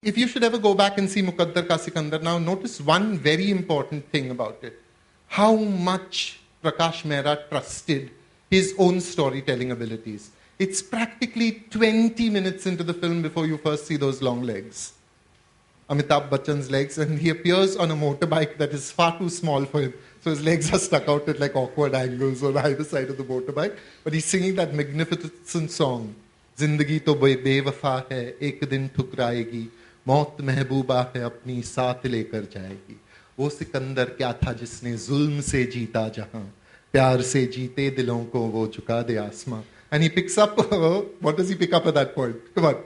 If you should ever go back and see Muqaddar Ka Sikandar now, notice one very important thing about it. How much Prakash Mehra trusted his own storytelling abilities. It's practically 20 minutes into the film before you first see those long legs. Amitabh Bachchan's legs, and he appears on a motorbike that is far too small for him. So his legs are stuck out at like awkward angles on either side of the motorbike. But he's singing that magnificent song. Zindagi to bewafa hai, ek din ठुकराएगी, मौत महबूबा है अपनी साथ लेकर जाएगी. वो सिकंदर क्या था जिसने जुल्म से जीता जहां, प्यार से जीते दिलों को वो झुका दे आसमां. And he picks up, what does he pick up at that point? Come on.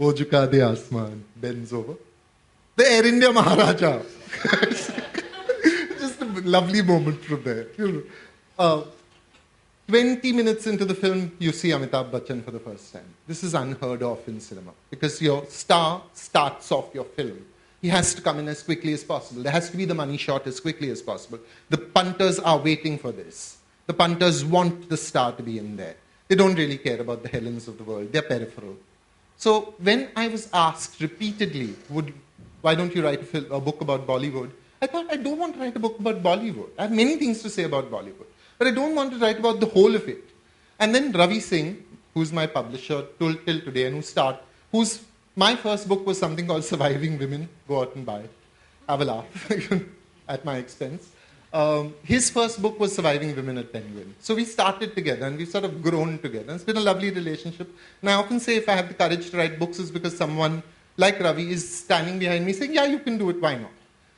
वो झुका दे आसमान, bends over. The Air India Maharaja. Just a lovely moment from there. 20 minutes into the film, you see Amitabh Bachchan for the first time. This is unheard of in cinema because your star starts off your film. He has to come in as quickly as possible. There has to be the money shot as quickly as possible. The punters are waiting for this. The punters want the star to be in there. They don't really care about the Helens of the world. They're peripheral. So when I was asked repeatedly, why don't you write a book about Bollywood? I thought, I don't want to write a book about Bollywood. I have many things to say about Bollywood. But I don't want to write about the whole of it. And then Ravi Singh, who's my publisher till today, and whose my first book was something called Surviving Women. Go out and buy it. Have a laugh at my expense. His first book was Surviving Women at Penguin. So we started together and we've sort of grown together. It's been a lovely relationship. And I often say if I have the courage to write books, it's because someone like Ravi is standing behind me saying, yeah, you can do it, why not?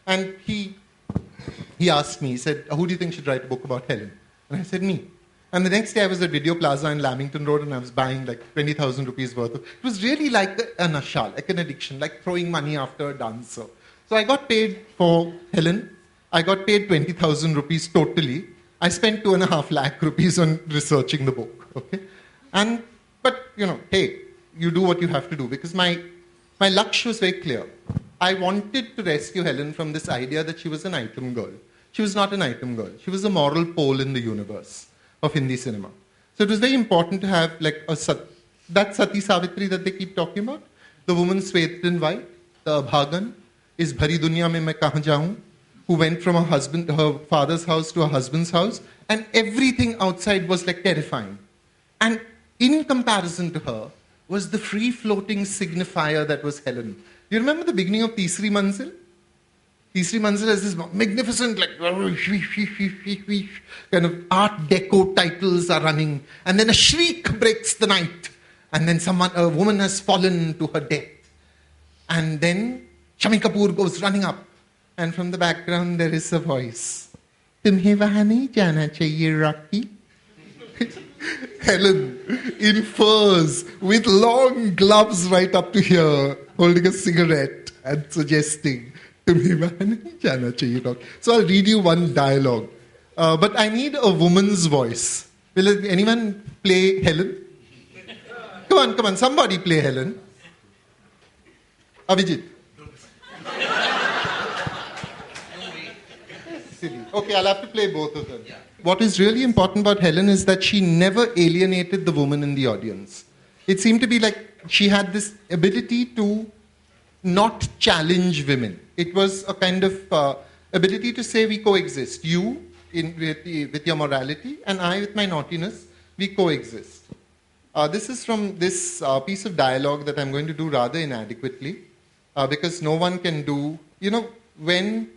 And he asked me, he said, who do you think should write a book about Helen? And I said, me. And the next day I was at Video Plaza in Lamington Road and I was buying like 20,000 rupees worth of. It was really like a nasha, like an addiction, like throwing money after a dancer. So I got paid for Helen. I got paid 20,000 rupees totally. I spent 2.5 lakh rupees on researching the book. Okay, but hey, you do what you have to do because my lakshya was very clear. I wanted to rescue Helen from this idea that she was an item girl. She was not an item girl. She was a moral pole in the universe of Hindi cinema. So it was very important to have like that Sati Savitri that they keep talking about, the woman swathed in white, the Abhagan, is bhari duniya mein main kahan jaun, who went from her father's house to her husband's house, and everything outside was like terrifying. And in comparison to her was the free-floating signifier that was Helen. You remember the beginning of Teesri Manzil? Teesri Manzil has this magnificent, like, kind of art deco titles are running, and then a shriek breaks the night, and then a woman has fallen to her death. And then Shami Kapoor goes running up, and from the background there is a voice. Tumhe wahan nahi jana chahiye, Rocky. Helen in furs with long gloves right up to here, holding a cigarette and suggesting, Tumhe wahan nahi jana chahiye, Rocky. So I'll read you one dialogue. But I need a woman's voice. Will anyone play Helen? Come on, somebody play Helen. Abhijit. Okay, I'll have to play both of them. Yeah. What is really important about Helen is that she never alienated the woman in the audience. It seemed to be like she had this ability to not challenge women. It was a kind of ability to say we coexist. You with your morality and I with my naughtiness, we coexist. This is from this piece of dialogue that I'm going to do rather inadequately because no one can do, when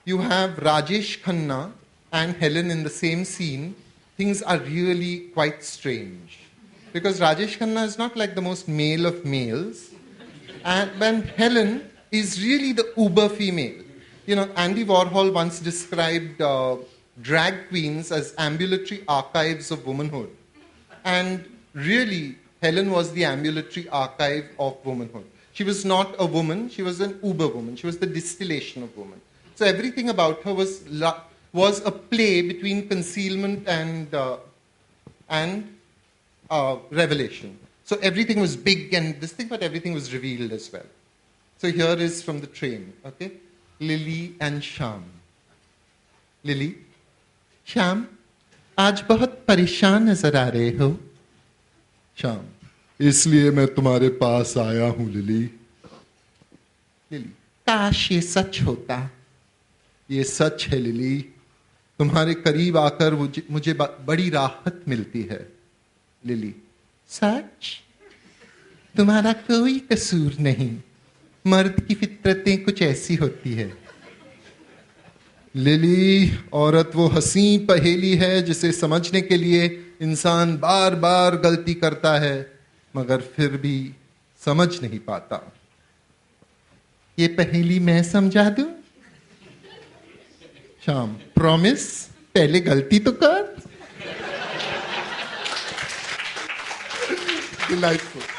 you have Rajesh Khanna and Helen in the same scene, things are really quite strange. Because Rajesh Khanna is not like the most male of males. And when Helen is really the uber female. Andy Warhol once described drag queens as ambulatory archives of womanhood. And really, Helen was the ambulatory archive of womanhood. She was not a woman, she was an uber woman. She was the distillation of woman. So everything about her was a play between concealment and revelation. So everything was big and this thing, but everything was revealed as well. So here is from the train, okay? Lily and Sham. Lily, Sham, आज बहुत परेशान नजर आ रहे हो. Sham, इसलिए मैं तुम्हारे पास आया हूँ लिली. लिली, काश ये सच होता। ये सच है लिली, तुम्हारे करीब आकर मुझे बड़ी राहत मिलती है। लिली, सच? तुम्हारा कोई कसूर नहीं, मर्द की फितरतें कुछ ऐसी होती है। लिली, औरत वो हंसी पहेली है जिसे समझने के लिए इंसान बार बार गलती करता है मगर फिर भी समझ नहीं पाता। ये पहेली मैं समझा दूं? शाम, प्रॉमिस? पहले गलती तो कर। Delightful.